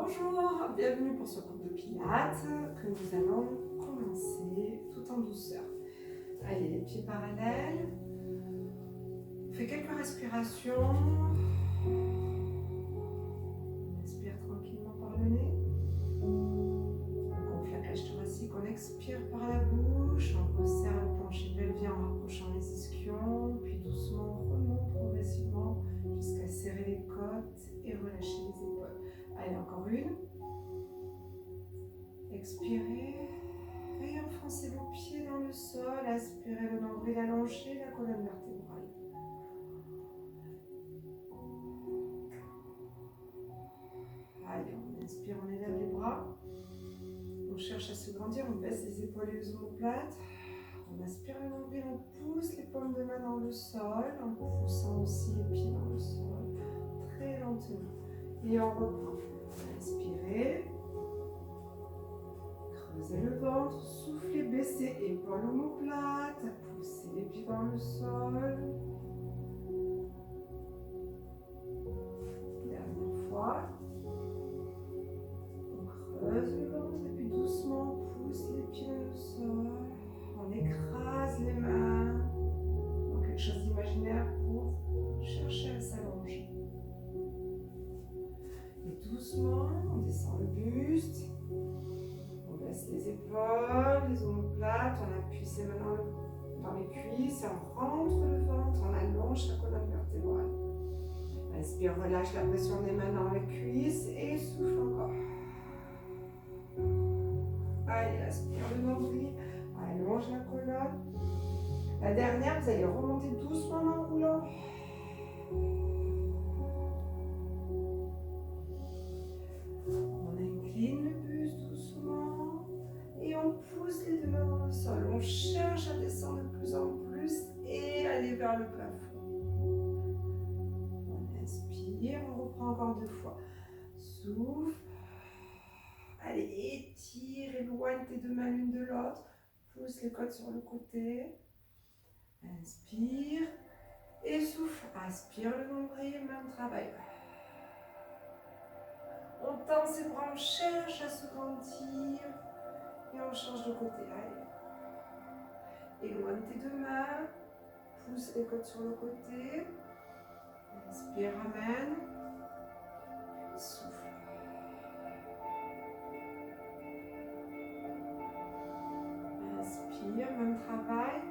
Bonjour, bienvenue pour ce cours de pilates que nous allons commencer tout en douceur. Allez, les pieds parallèles. On fait quelques respirations. On inspire tranquillement par le nez. On gonfle la cage thoracique, on expire par la bouche. On resserre le plancher pelvien en rapprochant les ischions. Puis doucement, on remonte progressivement jusqu'à serrer les côtes et relâcher les épaules. Allez, encore une. Expirez et enfoncez vos pieds dans le sol. Aspirez le nombril allongé, la colonne vertébrale. Allez, on inspire, on élève les bras. On cherche à se grandir, on baisse les épaules et les omoplates. On aspire le nombril, on pousse les paumes de main dans le sol, en poussant aussi les pieds dans le sol, très lentement. Et on reprend. Inspirez. Creusez le ventre, soufflez, baissez, épaules omoplates, poussez les pieds dans le sol. Dernière fois. On creuse le ventre et puis doucement on pousse les pieds dans le sol. On écrase les mains dans quelque chose d'imaginaire pour chercher à s'allonger. Et doucement, on descend le buste. On baisse les épaules, les omoplates, on appuie ses mains dans les cuisses, on rentre le ventre, on allonge la colonne vertébrale. Inspire, relâche la pression des mains dans les cuisses et souffle encore. Allez, aspire le nombril, allonge la colonne. La dernière, vous allez remonter doucement en roulant. On incline le buste doucement et on pousse les deux mains dans le sol. On cherche à descendre de plus en plus et aller vers le plafond. On inspire, on reprend encore 2 fois. Souffle. Allez, étire, éloigne tes 2 mains l'une de l'autre. Pousse les côtes sur le côté. Inspire et souffle. Aspire le nombril, même travail. On tend ses bras, on cherche à se grandir et on change de côté. Allez. Éloigne tes 2 mains, pousse les côtes sur le côté. Inspire, ramène. Souffle. Inspire, même travail.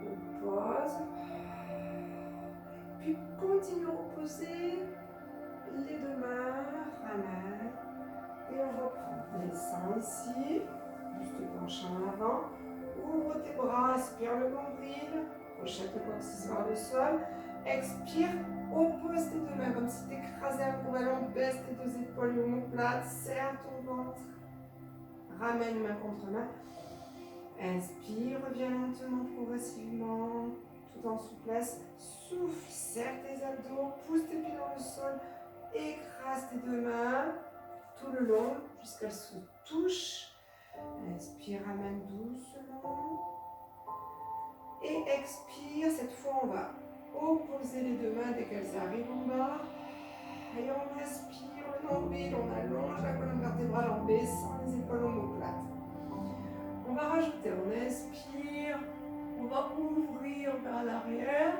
On pose. Puis continue à reposer les 2 mains, ramène. Et on reprend. Descends ici, buste penché en avant. Ouvre tes bras, aspire le nombril. Crochette le coccyx vers le sol. Expire, oppose tes 2 mains comme si tu écrasais un gros ballon. Baisse tes 2 épaules omoplates, serre ton ventre. Ramène main contre main. Inspire, reviens lentement, progressivement, tout en souplesse. Souffle, serre tes abdos, pousse tes pieds dans le sol. Écrase tes 2 mains tout le long jusqu'elles se touchent. Inspire, ramène doucement. Et expire, cette fois on va opposer les 2 mains dès qu'elles arrivent en bas. Et on aspire le nombril, on allonge la colonne vertébrale en baissant les épaules omoplates. On va rajouter, on inspire, on va ouvrir vers l'arrière.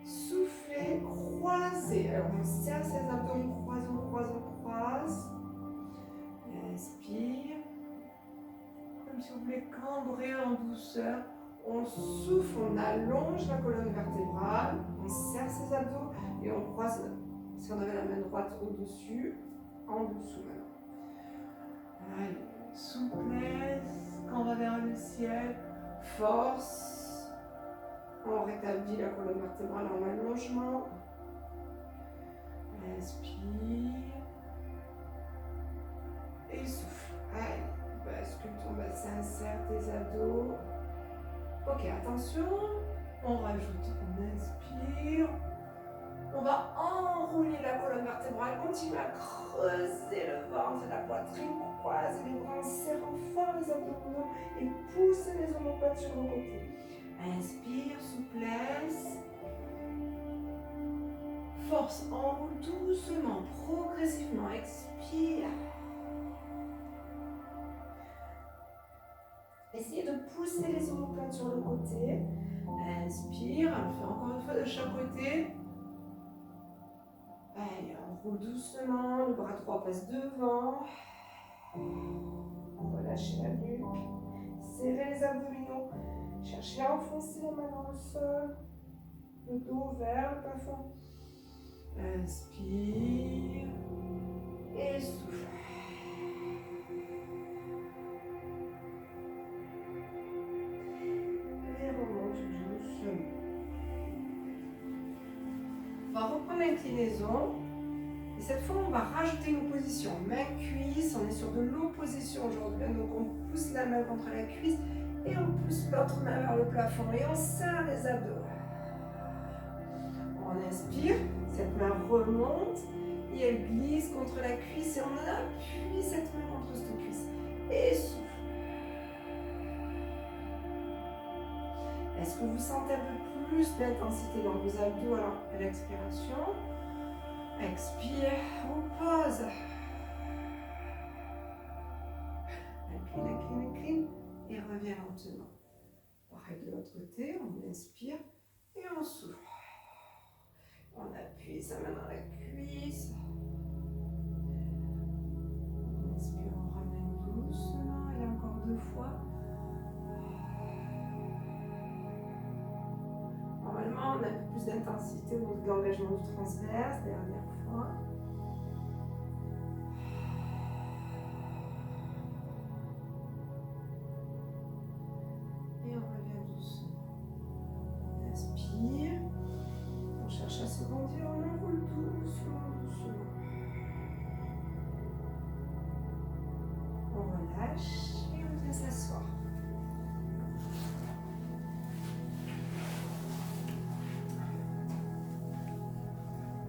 Souffler, croiser. Alors on serre ses abdos, on croise, on croise, on croise. Inspire. Comme si on voulait cambrer en douceur. On souffle, on allonge la colonne vertébrale. On serre ses abdos et on croise. Si on avait la main droite au-dessus, en dessous maintenant. Allez, souplesse, quand on va vers le ciel. Force. On rétablit la colonne vertébrale en allongement. Inspire. Et souffle. Allez, bascule ton bassin, serre tes abdos. Ok, attention. On rajoute, on inspire. On va enrouler la colonne vertébrale. Continue à creuser le ventre et la poitrine. Croise les bras, serrant fort les abdominaux et pousse les omoplates sur le côté. Inspire, souplesse. Force, enroule doucement, progressivement. Expire. côté. Inspire, on le fait encore une fois de chaque côté. Allez, on roule doucement, le bras droit passe devant. Relâchez la nuque, serrez les abdominaux, cherchez à enfoncer les mains dans le sol, le dos vers le plafond. Inspire et souffle. Et remonte doucement. On va reprendre l'inclinaison. Et cette fois, on va rajouter une position. Main-cuisse, on est sur de l'opposition aujourd'hui. Donc on pousse la main contre la cuisse et on pousse l'autre main vers le plafond. Et on serre les abdos. On inspire, cette main remonte et elle glisse contre la cuisse et on appuie cette main contre cette cuisse. Et souffle. Est-ce que vous sentez un peu plus d'intensité dans vos abdos alors à l'expiration? Expire, on pose. Incline, incline, incline et reviens lentement. Pareil de l'autre côté, on inspire et on souffle. On appuie sa main dans la cuisse. On inspire, on ramène doucement et encore 2 fois. Normalement, on a un peu plus d'intensité au niveau de l'engagement du transverse, dernière fois. Et on revient doucement. On inspire. On cherche à se bondir, on enroule doucement, doucement. On relâche et on vient s'asseoir.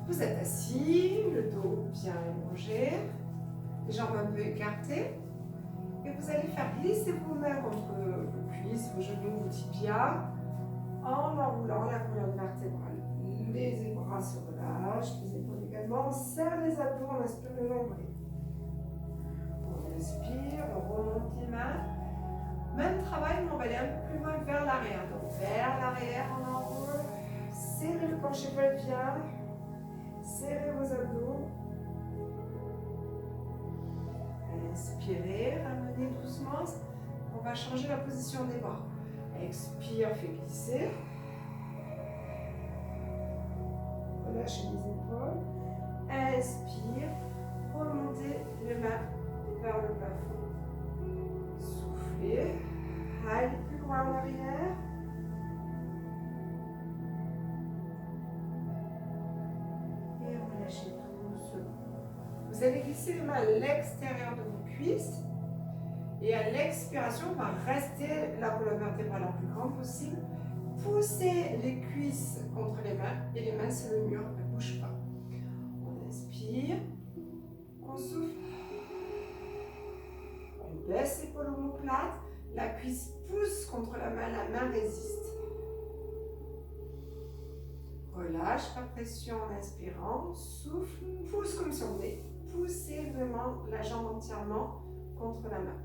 Vous êtes assis, le dos bien allongé, les jambes un peu écartées. Et vous allez faire glisser vos mains contre vos cuisses, vos genoux, vos tibias, en enroulant la colonne vertébrale. Les bras se relâchent, les épaules également. On serre les abdos, on inspire le nombril. On inspire, on remonte les mains. Même travail, mais on va aller un peu plus loin vers l'arrière. Donc vers l'arrière, on enroule. Serrez le plancher pelvien. Serrez vos abdos. Inspirez, ramenez doucement. On va changer la position des bras. Expire, fait glisser. Relâchez les épaules. Inspire, remontez les mains vers le plafond. Soufflez. Allez plus loin en arrière. Et relâchez doucement. Vous allez glisser les mains à l'extérieur de vos cuisses. Et à l'expiration, on va rester la colonne vertébrale la plus grande possible. Poussez les cuisses contre les mains. Et les mains, c'est le mur, ne bouge pas. On inspire. On souffle. On baisse l'épaule omoplate. La cuisse pousse contre la main résiste. Relâche la pression en inspirant. Souffle. Pousse comme si on voulait pousser vraiment la jambe entièrement contre la main.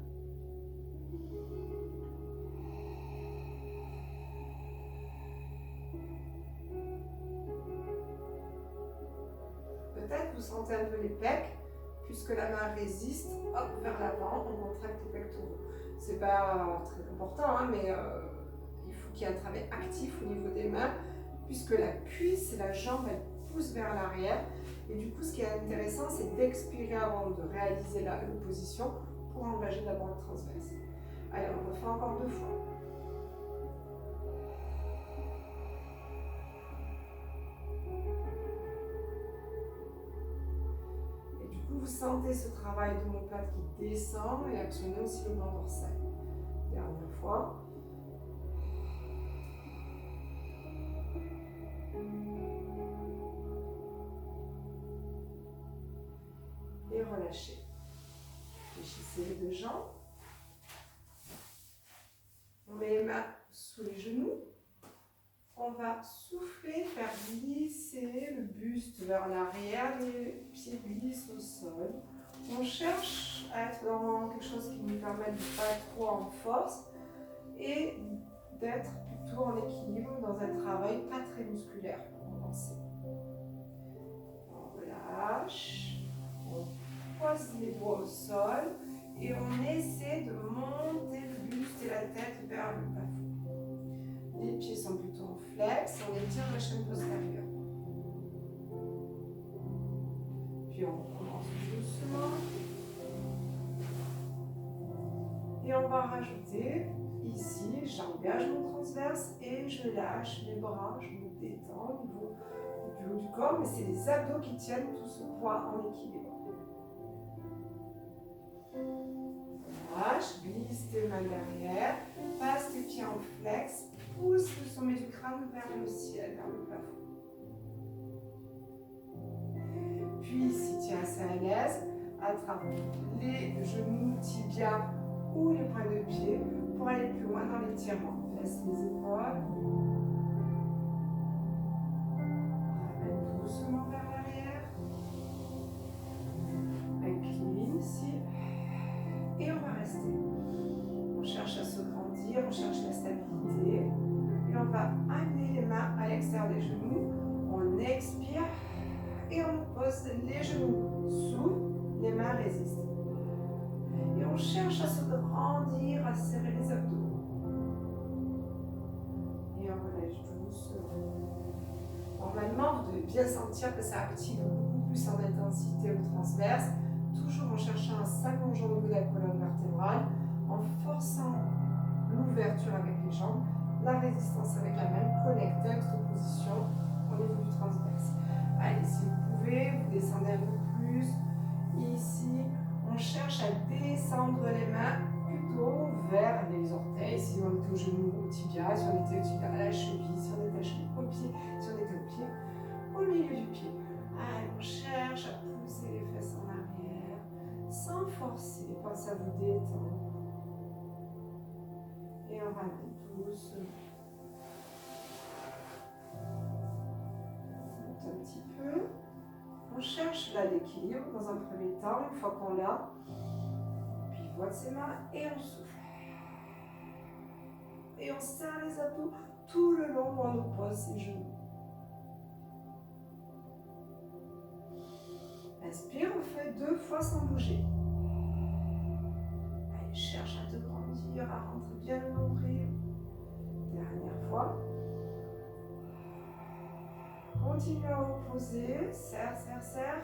Peut-être vous sentez un peu les pecs, puisque la main résiste, hop, vers l'avant, on contracte les pectoraux. C'est pas très important, hein, mais il faut qu'il y ait un travail actif au niveau des mains, puisque la cuisse et la jambe, elles poussent vers l'arrière. Et du coup, ce qui est intéressant, c'est d'expirer avant de réaliser l'opposition pour engager d'abord le transverse. Allez, on refait encore 2 fois. Vous sentez ce travail d'omoplate qui descend et actionnez aussi le gland dorsal. Dernière fois. Et relâchez. Fléchissez les 2 jambes. On met les mains sous les genoux. On va souffler, faire glisser le buste vers l'arrière, les pieds glissent au sol. On cherche à être dans quelque chose qui nous permet de ne pas être trop en force et d'être plutôt en équilibre dans un travail pas très musculaire pour commencer. On relâche, on pose les doigts au sol et on essaie de monter le buste et la tête vers le plafond. Les pieds sont plutôt en flex, on étire la chaîne postérieure. Puis on recommence doucement. Et on va rajouter ici, j'engage mon transverse et je lâche mes bras, je me détends au niveau du haut du corps, mais c'est les abdos qui tiennent tout ce poids en équilibre. Lâche, glisse tes mains derrière, passe tes pieds en flex, pousse le sommet du crâne vers le ciel, vers le plafond. Puis, si tu es assez à l'aise, attrape les genoux, tibias ou les points de pied pour aller plus loin dans l'étirement. Laisse les épaules. Ramène doucement vers l'arrière. Incline ici. Et on va rester. On cherche à se grandir, on cherche la stabilité. Et on va amener les mains à l'extérieur des genoux. On expire et on pose les genoux sous, les mains résistent. Et on cherche à se grandir, à serrer les abdos. Et on relâche doucement. Normalement, vous devez bien sentir que ça active beaucoup plus en intensité au transverse, toujours en cherchant à s'allonger au niveau de la colonne vertébrale, en forçant l'ouverture avec les jambes, la résistance avec la main, connectée avec cette position au niveau du transverse. Allez, si vous pouvez, vous descendez un peu plus. Ici, on cherche à descendre les mains plutôt vers les orteils. Si on était au genou, au tibia, si on était au tibia à la cheville, si on était au pied, si on était au pied, au milieu du pied. Allez, on cherche à pousser les fesses en arrière, sans forcer, pensez à vous détendre. Et on ramène doucement. On monte un petit peu. On cherche là l'équilibre dans un premier temps, une fois qu'on l'a. Pivote ses mains et on souffle. Et on serre les abdos tout le long où on oppose ses genoux. Inspire, on fait 2 fois sans bouger. Allez, cherche à te grandir, à rentrer bien le nombril. Dernière fois. Continue à opposer, serre, serre, serre.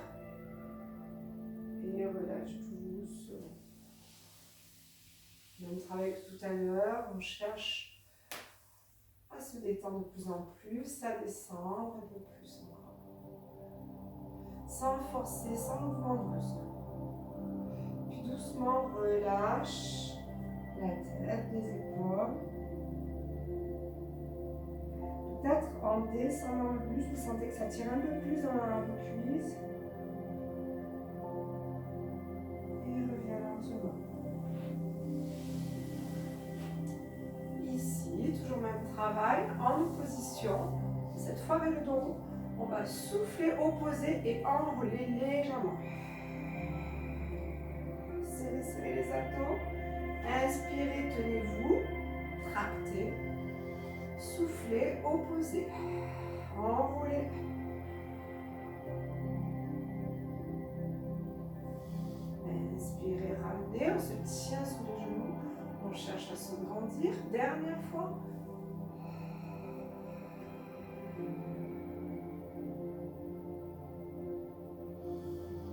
Et relâche doucement. Même travail que tout à l'heure, on cherche à se détendre de plus en plus, à descendre un peu plus encore. Sans forcer, sans mouvement brusque. Puis doucement, relâche la tête, les épaules. Peut-être en descendant le buste, vous sentez que ça tire un peu plus dans vos cuisses. Et reviens lentement. Ici, toujours même travail, en opposition. Cette fois avec le dos, on va souffler, opposer et enrouler légèrement. Serrez, serrez les abdos. Inspirez, tenez-vous. Tractez. Soufflez, opposez. Enroulez. Inspirez, ramenez. On se tient sur les genoux. On cherche à se grandir. Dernière fois.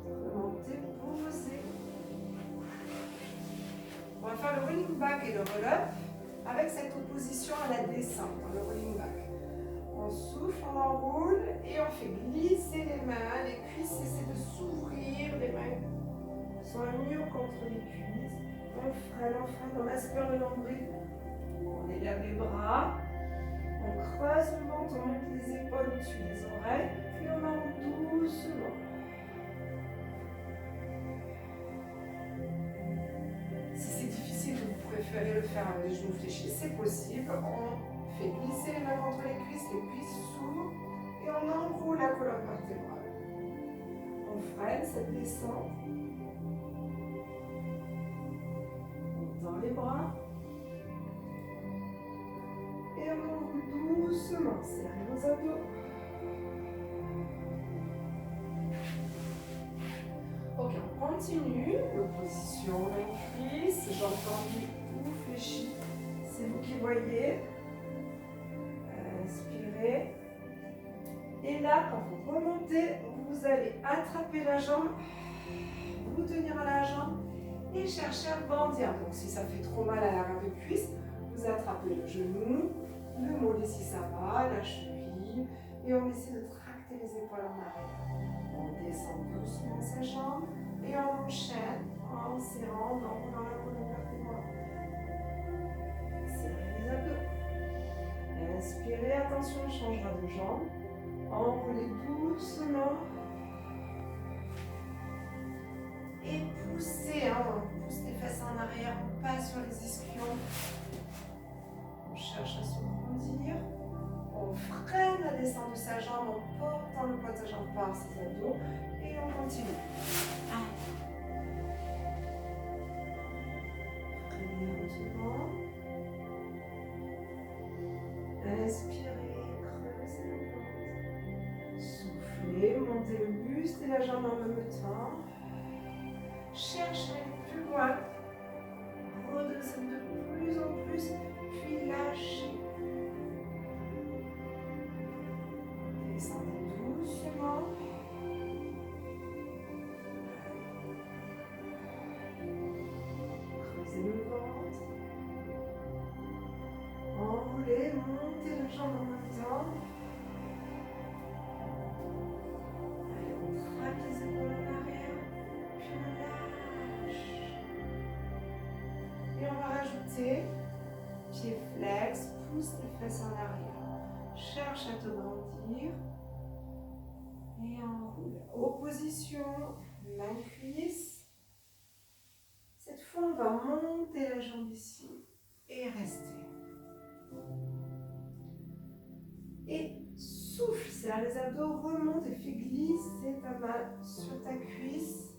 Remontez, posez. On va faire le rolling back et le roll-up avec cette opposition à la descente, dans le rolling back. On souffle, on enroule et on fait glisser les mains. Les cuisses essaient de s'ouvrir. Les mains sont mieux contre les cuisses. On freine, on aspire le nombril. On élève les bras. On creuse le ventre, on monte les épaules au-dessus des oreilles. Puis on enroule doucement. Si c'est difficile, vous préférez le faire avec les genoux fléchis, c'est possible. On fait glisser les mains contre les cuisses s'ouvrent et on enroule la colonne vertébrale. On freine cette descente. On tend les bras. Et on roule doucement, serrez vos abdos. Ok, on continue. Position, main cuisse, jambes tendues ou fléchies. C'est vous qui voyez. Inspirez. Et là, quand vous remontez, vous allez attraper la jambe, vous tenir à la jambe et chercher à bondir. Donc si ça fait trop mal à l'arrière de cuisse, vous attrapez le genou, le mollet si ça va, la cheville, et on essaie de tracter les épaules en arrière. On descend doucement sa jambe et on enchaîne en serrant, en roulant la colonne vertébrale. Serrez les abdos. Inspirez, attention, on changera de jambe. Enroulez doucement. Et poussez, on pousse les fesses en arrière, on passe sur les ischions. On cherche à se grandir. On freine la descente de sa jambe en portant le poids de sa jambe par ses abdos. Et on continue. Freinez lentement. Inspirez, creusez le ventre. Soufflez, montez le buste et la jambe en même temps. Cherchez à aller plus loin. Redescendez de plus en plus, puis lâchez. Descendez doucement. Creusez le ventre. Enroulez, montez la jambe en même temps. Allez, on traque les épaules en arrière, puis on lâche. Et on va rajouter pied flex, pousse les fesses en arrière. Cherche à te grandir. Et enroule. Opposition, main cuisse. Cette fois, on va monter la jambe ici et rester. Et souffle, serre les abdos, remonte et fais glisser ta main sur ta cuisse.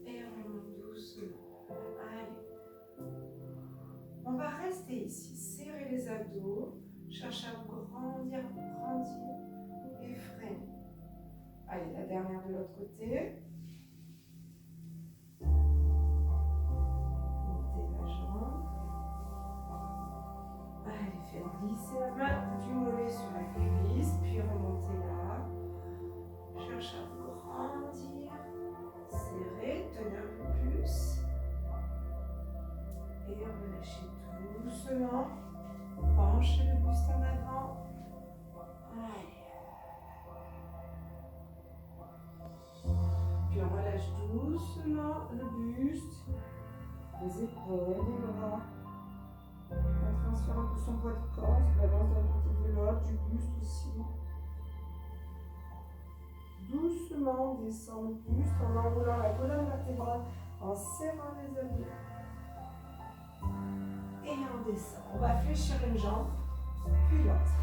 Et remonte doucement. Allez. On va rester ici, serrer les abdos, chercher à grandir et freiner. Allez, la dernière de l'autre côté. Montez la jambe. Allez, faites glisser la main du mollet sur la cuisse, puis remontez là. Cherchez à grandir, serrer, tenez un peu plus. Et relâchez doucement. Penchez le buste en avant. Allez. Puis on relâche doucement le buste, les épaules, les bras. On transfère un peu son poids de corps, on se balance d'un côté de l'autre, du buste aussi. Doucement, on descend le buste en enroulant la colonne vertébrale, en serrant les abdos. Et on descend. On va fléchir une jambe, puis l'autre.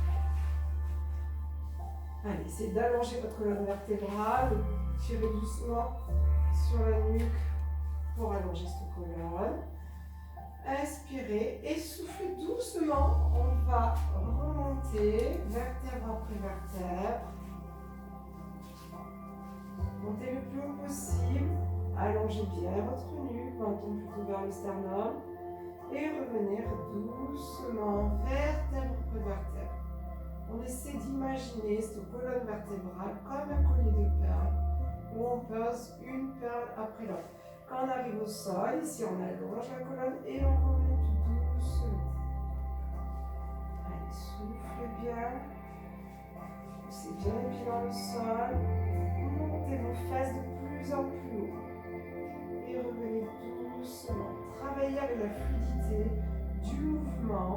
Allez, essayez d'allonger votre colonne vertébrale, tirez doucement sur la nuque pour allonger cette colonne. Inspirez et soufflez doucement. On va remonter vertèbre après vertèbre. Montez le plus haut possible. Allongez bien votre nuque, menton plutôt vers le sternum. Et revenez doucement, vertèbre après vertèbre. On essaie d'imaginer cette colonne vertébrale comme un collier de perles où on pose une perle après l'autre. Quand on arrive au sol, ici on allonge la colonne et on remonte doucement. Allez, soufflez bien. Poussez bien les pieds dans le sol. Montez vos fesses de plus en plus haut. Et revenez doucement. Travaillez avec la fluidité du mouvement,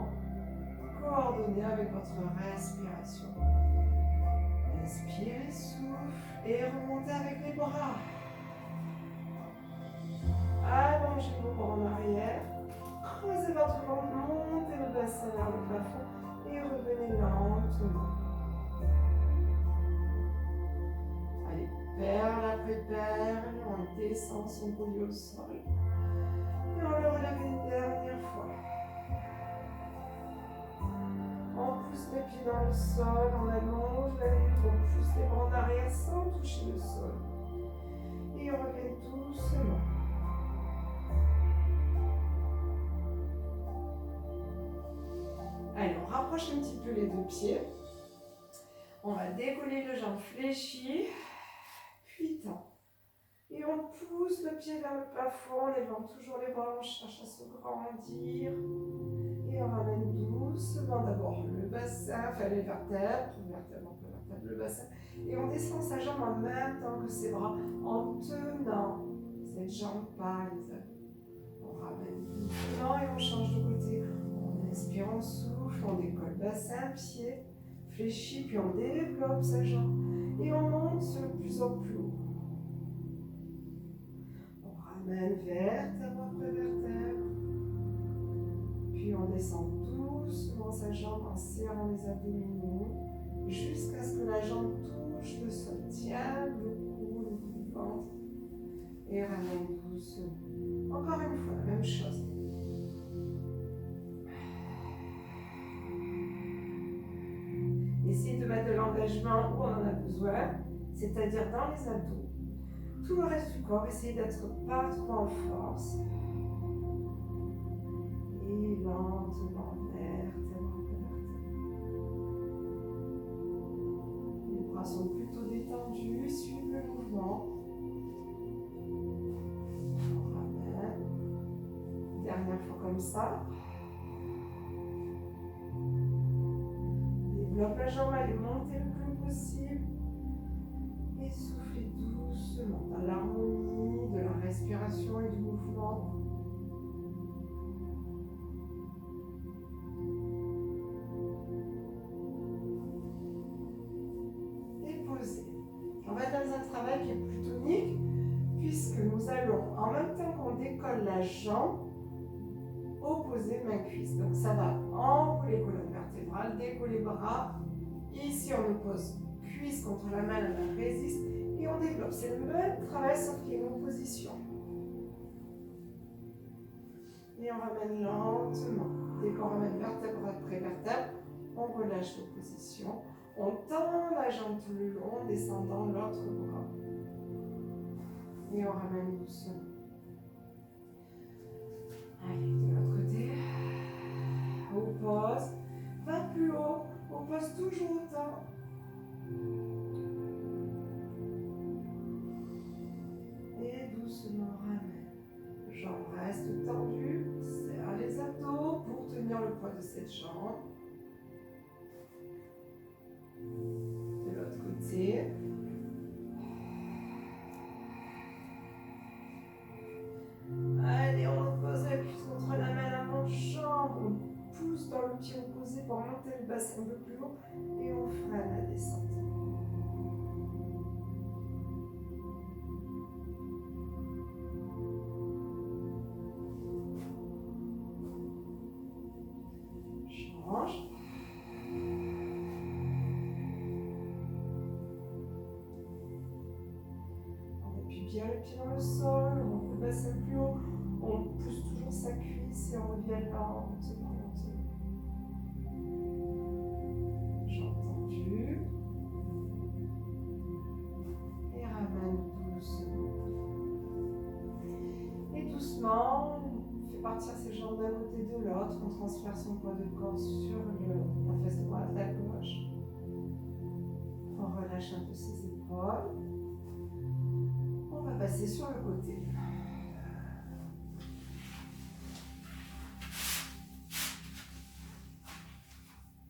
coordonné avec votre respiration. Inspirez, souffle et remontez avec les bras. Allongez vos bras en arrière, creusez votre ventre, montez le bassin vers le plafond et revenez lentement. Allez, perle après perle, on descend son collier au sol. Et on le relève une dernière fois. On pousse les pieds dans le sol, on allonge la nuque, on pousse les bras en arrière sans toucher le sol. Et on revient doucement. Allez, on rapproche un petit peu les deux pieds. On va décoller le jambe fléchie, puis tend. Et on pousse le pied vers le plafond, en élevant toujours les bras, on cherche à se grandir. Et on ramène doucement d'abord le bassin, enfin les vertèbres, le bassin. Et on descend sa jambe en même temps que ses bras, en tenant cette jambe par les abdos. On ramène doucement et on change de côté. On inspire, on souffle, on décolle bassin, pied, fléchit, puis on développe sa jambe. Et on monte de plus en plus haut. On ramène vertèbre après vertèbre. Puis on descend doucement sa jambe en serrant les abdominaux jusqu'à ce que la jambe touche le sol. Tiens le cou, le bout du ventre et ramène doucement. Encore une fois, la même chose. Essayez de mettre de l'engagement où on en a besoin, c'est-à-dire dans les abdos. Tout le reste du corps, essayez d'être pas trop en force. Et lentement, vertèbre après vertèbre. Les bras sont plutôt détendus, suivez le mouvement. On ramène. Dernière fois comme ça. Développe la jambe, allez monter le plus possible. Et soufflez doucement dans l'harmonie de la respiration et du mouvement. On va dans un travail qui est plus tonique, puisque nous allons, en même temps qu'on décolle la jambe, opposer main-cuisse. Donc ça va enrouler colonne vertébrale, décoller bras. Ici on oppose cuisse contre la main résiste et on développe. C'est le même travail sauf qu'il y a une opposition. Et on ramène lentement. Dès qu'on ramène vertèbre après vertèbre, on relâche l'opposition. On tend la jambe tout le long, descendant l'autre bras. Et on ramène doucement. Allez, de l'autre côté. Oppose. Va plus haut. Oppose toujours autant. Et doucement ramène. Jambe reste tendue. Serre les abdos pour tenir le poids de cette jambe. De l'autre côté. Allez, on pose la cuisse contre la main l'avant-jambe. On pousse dans le pied opposé pour monter le bassin un peu plus haut et on freine la descente. Change. Bien le pied dans le sol, on monte le bassin plus haut, on pousse toujours sa cuisse et on revient lentement. Jambe tendue. Et ramène doucement. Et doucement, on fait partir ses jambes d'un côté de l'autre, on transfère son poids de corps sur la fesse droite, la gauche. On relâche un peu ses épaules. On va passer sur le côté.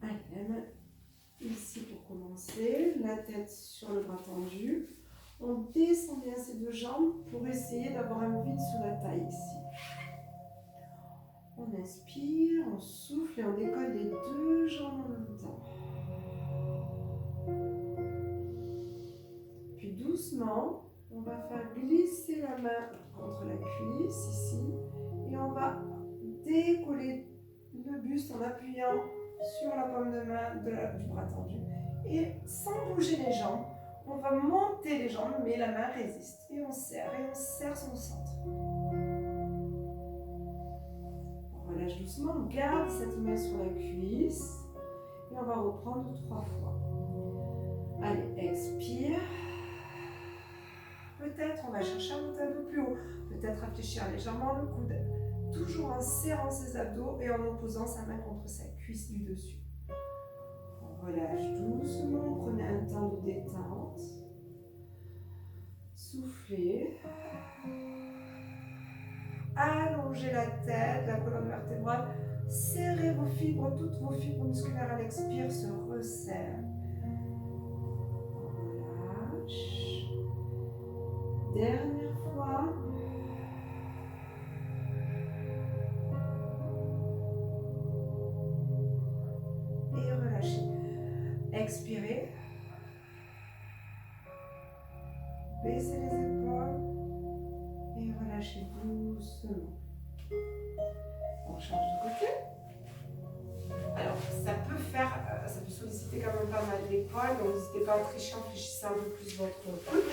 Allez, la main ici pour commencer, la tête sur le bras tendu. On descend bien ces deux jambes pour essayer d'avoir un vide sous la taille ici. On inspire, on souffle et on décolle les deux jambes en même temps. Puis doucement, on va faire glisser la main contre la cuisse ici et on va décoller le buste en appuyant sur la paume de main du bras tendu. Et sans bouger les jambes, on va monter les jambes mais la main résiste. Et on serre son centre. On relâche doucement, on garde cette main sur la cuisse on va reprendre 3 fois. Allez, expire. Peut-être on va chercher à monter un peu plus haut. Peut-être réfléchir légèrement le coude. Toujours en serrant ses abdos et en opposant sa main contre sa cuisse du dessus. On relâche doucement, prenez un temps de détente. Soufflez. Allongez la tête, la colonne vertébrale. Serrez vos fibres, toutes vos fibres musculaires à l'expire se resserrent. On relâche. Dernière fois. Et relâchez. Expirez. Baissez les épaules. Et relâchez doucement. On change de côté. Alors, ça peut solliciter quand même pas mal l'épaule, donc n'hésitez pas à tricher en fléchissant un peu plus votre coude.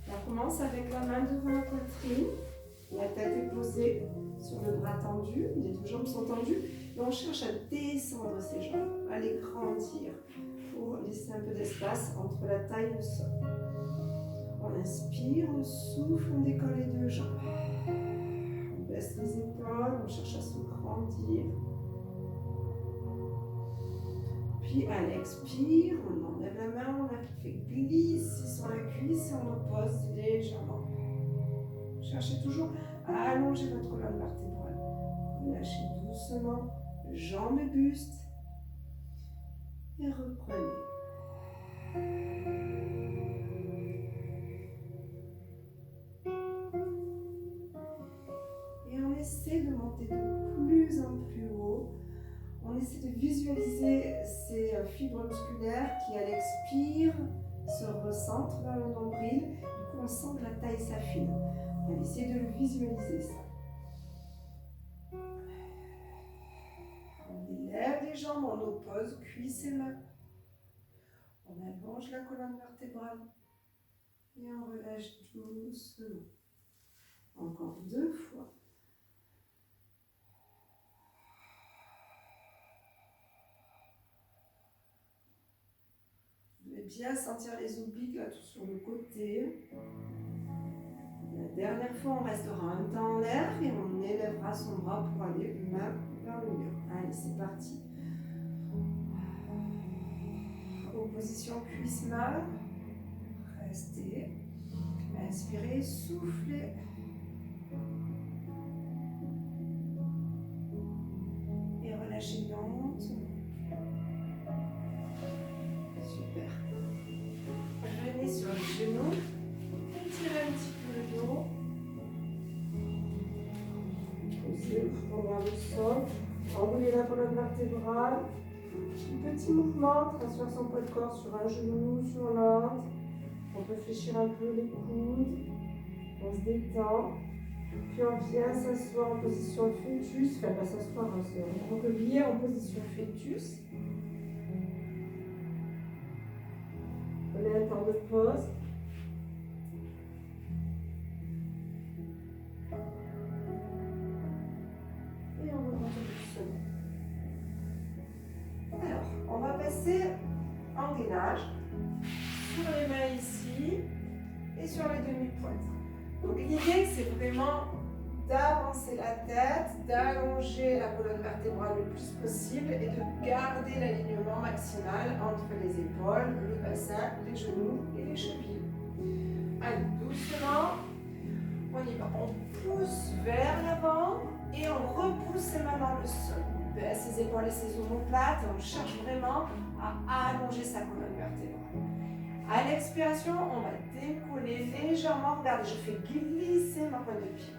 On commence avec la main devant la poitrine. La tête est posée sur le bras tendu, les deux jambes sont tendues. Et on cherche à descendre ses jambes, à les grandir pour laisser un peu d'espace entre la taille et le sol. On inspire, on souffle, on décolle les deux jambes. On baisse les épaules, on cherche à se grandir. Puis à l'expire, on enlève la main, on la fait glisser sur la cuisse et on repose légèrement. Cherchez toujours à allonger votre colonne vertébrale. Relâchez doucement, jambes et buste. Et reprenez. Et on essaie de monter de plus en plus haut. On essaie de visualiser ces fibres musculaires qui, à l'expire, se recentrent vers le nombril. Du coup, on sent que la taille s'affine. On va essayer de le visualiser, ça. On élève les jambes, on oppose cuisses et mains. On allonge la colonne vertébrale. Et on relâche doucement. Encore 2 fois. Vous devez bien sentir les obliques là, tout sur le côté. La dernière fois, on restera un temps en l'air et on élèvera son bras pour aller main vers le mur. Allez, c'est parti. Opposition cuisse-main. Restez. Inspirez, soufflez. Et relâchez lentement. Super. Venez sur les genoux. Tirez un petit peu le dos. Posez le front vers le sol. Enroulez la colonne vertébrale. Petit mouvement, transfère son poids de corps sur un genou, sur l'autre. On peut fléchir un peu les coudes. On se détend. Puis on vient s'asseoir en position fœtus. Enfin, pas s'asseoir, on se recroqueviller en position fœtus. Prenez un temps de pause. Et on remonte doucement. Alors, on va passer en gainage sur les mains ici et sur les demi-pointes. Donc l'idée, c'est vraiment d'avancer la tête, d'allonger la colonne vertébrale le plus possible et de garder l'alignement maximal entre les épaules, le bassin, les genoux et les chevilles. Allez, doucement, on y va. On pousse vers l'avant et on repousse ses mains dans le sol. On baisse ses épaules et ses omoplates et on cherche vraiment à allonger sa colonne vertébrale. À l'expiration, on va décoller légèrement. Regardez, je fais glisser ma pointe de pied.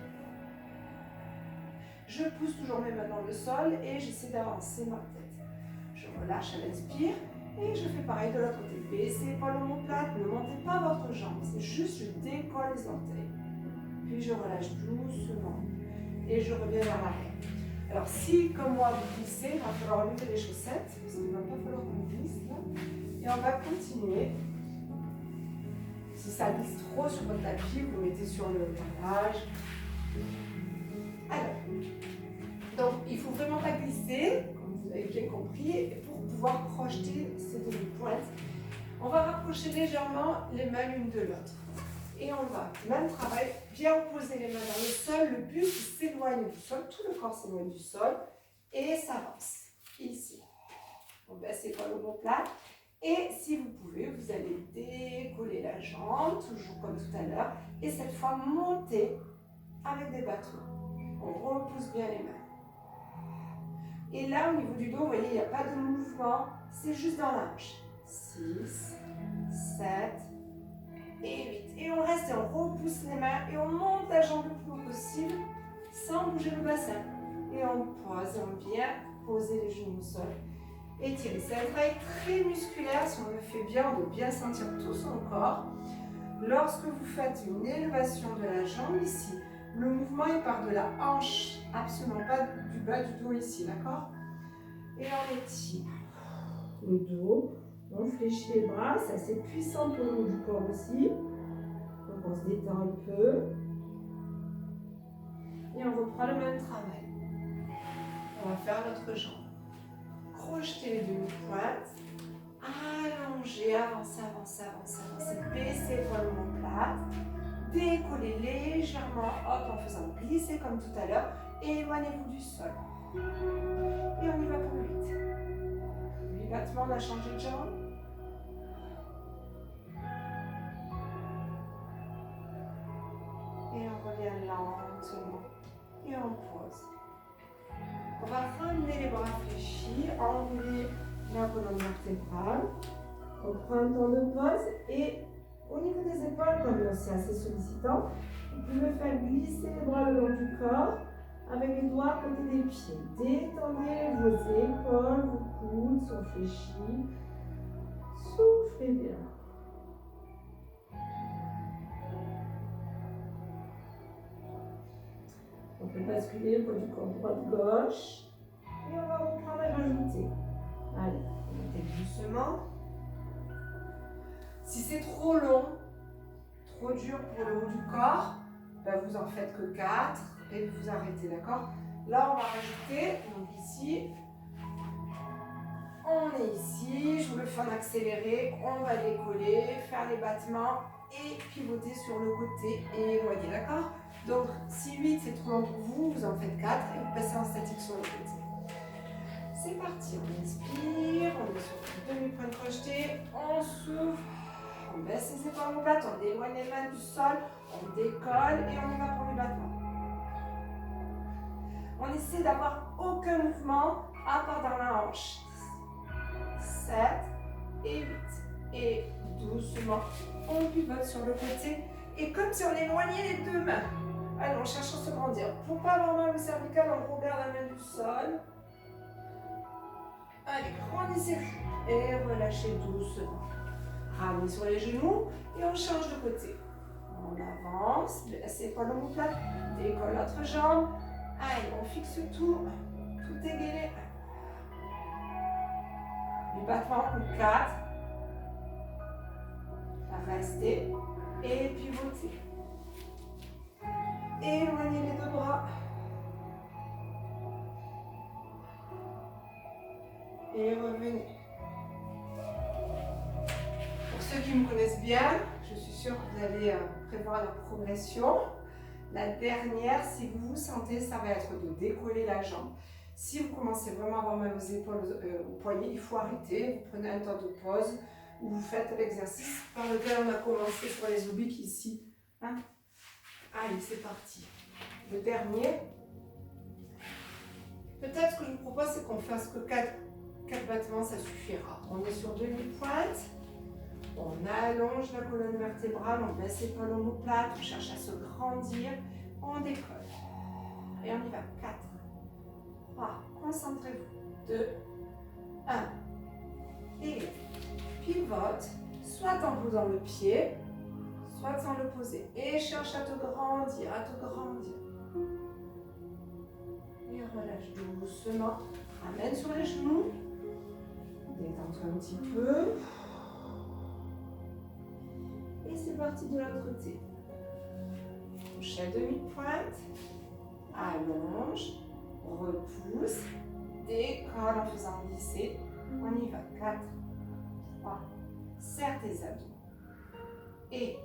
Je pousse toujours mes mains dans le sol et j'essaie d'avancer ma tête. Je relâche à l'inspire et je fais pareil de l'autre côté. Baissez l'épaule omoplate, ne montez pas votre jambe. C'est juste, je décolle les orteils. Puis je relâche doucement et je reviens vers l'arrière. Alors si, comme moi, vous glissez, il va falloir lever les chaussettes parce qu'il ne va pas falloir qu'on glisse là. Et on va continuer. Si ça glisse trop sur votre tapis, vous mettez sur le carrelage. Alors, Donc, il ne faut vraiment pas glisser, comme vous avez bien compris, pour pouvoir projeter ces demi-pointes. On va rapprocher légèrement les mains l'une de l'autre. Et on va, même travail, bien poser les mains dans le sol. Le but, c'est s'éloigner du sol. Tout le corps s'éloigne du sol et s'avance. Ici. On baisse les épaules omoplates. Et si vous pouvez, vous allez décoller la jambe, toujours comme tout à l'heure. Et cette fois, monter avec des battements. On repousse bien les mains. Et là, au niveau du dos, vous voyez, il n'y a pas de mouvement. C'est juste dans la hanche. 6, 7 et 8. Et on reste et on repousse les mains et on monte la jambe le plus haut possible sans bouger le bassin. Et on pose, et on vient poser les genoux au sol. Étirer. C'est un travail très musculaire. Si on le fait bien, on doit bien sentir tout son corps. Lorsque vous faites une élévation de la jambe ici, le mouvement il part de la hanche, absolument pas du bas du dos ici, d'accord? Et on étire le dos, on fléchit les bras, c'est assez puissant pour le haut du corps aussi. Donc on se détend un peu. Et on reprend le même travail. On va faire notre jambe. Crocheter les demi-pointes, allonger, avancer, avancer, avancer, avancer, baisser les poings omoplates, décoller légèrement, hop, en faisant glisser comme tout à l'heure, et éloignez-vous du sol. Et on y va pour 8. 8 battements, on a changé de jambe. Et on revient lentement, et on pose. On va ramener les bras fléchis, enrouler la colonne vertébrale. On prend un temps de pause et au niveau des épaules, comme c'est assez sollicitant, vous pouvez faire glisser les bras le long du corps avec les doigts à côté des pieds. Détendez vos épaules, vos coudes sont fléchis. Soufflez bien. On peut basculer le poids du corps droite-gauche. Et on va reprendre et rajouter. Allez, montez doucement. Si c'est trop long, trop dur pour le haut du corps, ben vous en faites que 4 et vous arrêtez, d'accord? Là, on va rajouter, donc ici, on est ici, je vous le fais en accéléré, on va décoller, faire les battements et pivoter sur le côté et éloigner, d'accord? Donc, si 8 c'est trop long pour vous, vous en faites 4 et vous passez en statique sur le côté. C'est parti, on inspire, on est sur demi-pointe crochetée, on souffle, on baisse les épaules omoplates, on éloigne les mains du sol, on décolle et on y va pour les battements. On essaie d'avoir aucun mouvement à part dans la hanche. 7 et 8. Et doucement, on pivote sur le côté et comme si on éloignait les deux mains. Allez, on cherche à se grandir. Pour ne pas avoir mal au cervical, on regarde la main du sol. Allez, grandissez-vous et relâchez doucement. Ramenez sur les genoux et on change de côté. On avance, baisse épaules omoplates, décolle l'autre jambe. Allez, on fixe tout, tout égainé. Les battements ou 4. Restez et pivotez. Éloignez les deux bras. Et revenez. Pour ceux qui me connaissent bien, je suis sûre que vous allez prévoir la progression. La dernière, si vous vous sentez, ça va être de décoller la jambe. Si vous commencez vraiment à avoir mal aux épaules, aux poignets, il faut arrêter. Vous prenez un temps de pause ou vous faites l'exercice par lequel on a commencé sur les obliques ici. Hein? Allez, c'est parti. Le dernier. Peut-être ce que je vous propose, c'est qu'on fasse que 4 battements, ça suffira. On est sur demi-pointe. On allonge la colonne vertébrale, on baisse les épaules omoplates, on cherche à se grandir, on décolle. Et on y va. 4, 3, concentrez-vous. 2, 1. Et pivote, soit en posant le pied, soit sans le poser. Et cherche à te grandir, à te grandir. Et relâche doucement. Ramène sur les genoux. Détends-toi un petit peu. Et c'est parti de l'autre côté. Crochet demi-pointe. Allonge. repousse, décolle en faisant glisser. On y va. 4, 3, serre tes abdos. Et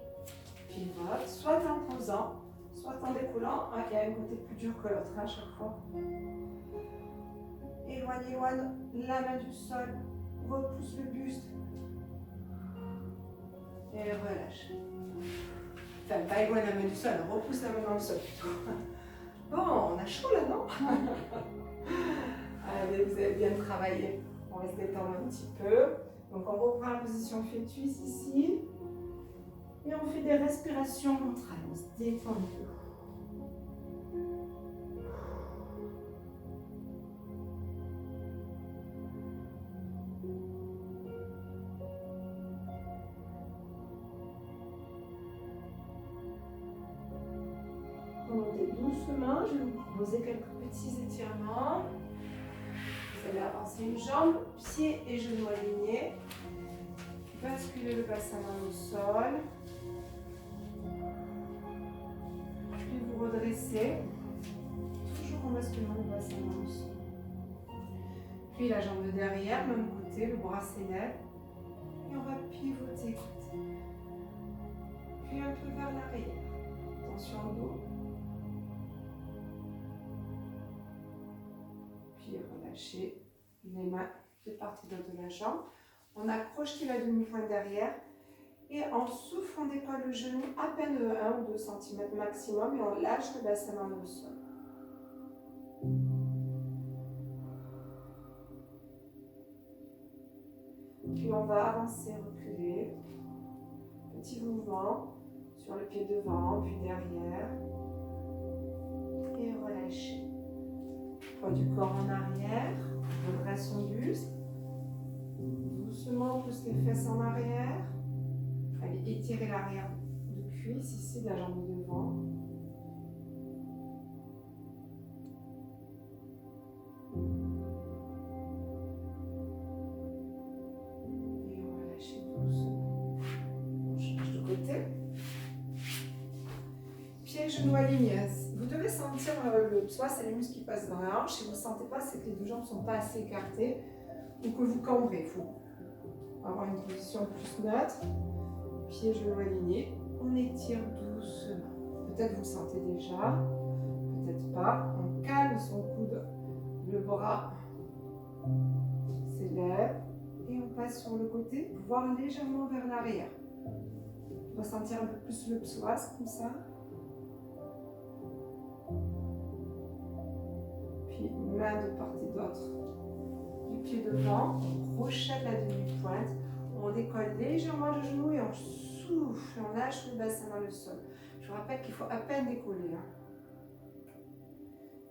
pivote, soit en posant, soit en décollant. Il y a un côté plus dur que l'autre à chaque fois. Éloigne la main du sol. Repousse le buste. Et relâche. Enfin, pas éloigne la main du sol, repousse la main dans le sol. Bon, on a chaud là, non? Allez, vous avez bien travaillé. On va se détendre un petit peu. Donc, on reprend la position fœtus ici. Et on fait des respirations ventrales. On se détend un peu. Remontez doucement. Je vais vous proposer quelques petits étirements. Vous allez avancer une jambe, pied et genoux alignés. Basculez le bassin dans le sol. Puis vous redressez. Toujours en basculant le bassin dans le sol. Puis la jambe de derrière, même côté, le bras s'élève. Et on va pivoter côté. Puis un peu vers l'arrière. Attention au dos. Puis relâchez les mains de part et d'autre de la jambe. On accroche la demi-pointe derrière. Et en souffle, on décolle le genou à peine de 1 ou 2 cm maximum. Et on lâche le bassin dans le sol. Puis on va avancer, reculer. Petit mouvement sur le pied devant, puis derrière. Et relâcher. Poids du corps en arrière. Redresse son buste. Doucement, on pousse les fesses en arrière. Allez, étirez l'arrière de cuisse ici, de la jambe de devant. Et relâchez doucement. On change de côté. Pieds, genoux alignés. Vous devez sentir le psoas, c'est les muscles qui passent dans la hanche. Si vous ne le sentez pas, c'est que les deux jambes ne sont pas assez écartées ou que vous cambrez. Il faut avoir une position plus neutre. Pieds, genoux alignés. On étire doucement. Peut-être vous le sentez déjà, peut-être pas. On calme son coude. Le bras s'élève et on passe sur le côté, voire légèrement vers l'arrière. On va sentir un peu plus le psoas comme ça. Puis main de part et d'autre du pied devant. On rochette la demi-pointe. On décolle légèrement le genou et on souffle. On lâche le bassin dans le sol. Je vous rappelle qu'il faut à peine décoller.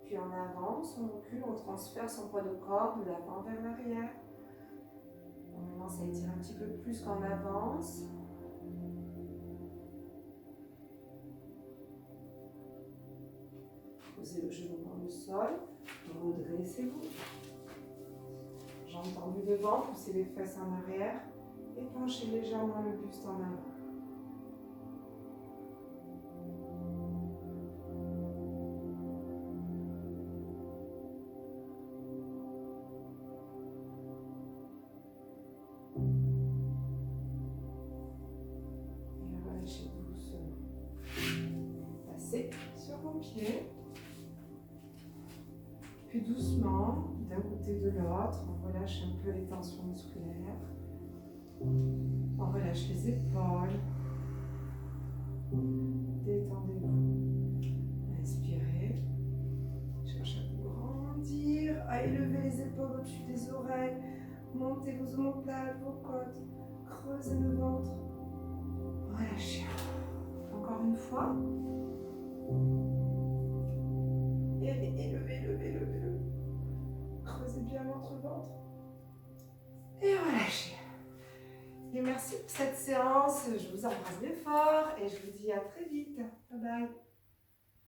Puis on avance, on recule, on transfère son poids de corps de l'avant vers l'arrière. On commence à étirer un petit peu plus quand on avance. Posez le genou dans le sol. Redressez-vous. Jambes tendues devant, poussez les fesses en arrière et penchez légèrement le buste en avant. Et relâchez doucement. Passez sur vos pieds. Puis doucement, d'un côté de l'autre, on relâche un peu les tensions musculaires. On relâche les épaules. Détendez-vous. Inspirez. Cherchez à vous grandir, à élever les épaules au-dessus des oreilles. Montez vos omoplates, vos côtes. Creusez le ventre. Relâchez. Encore une fois. Et allez, élevez. Creusez bien votre ventre. Et relâchez. Et merci pour cette séance. Je vous embrasse bien fort et je vous dis à très vite. Bye bye.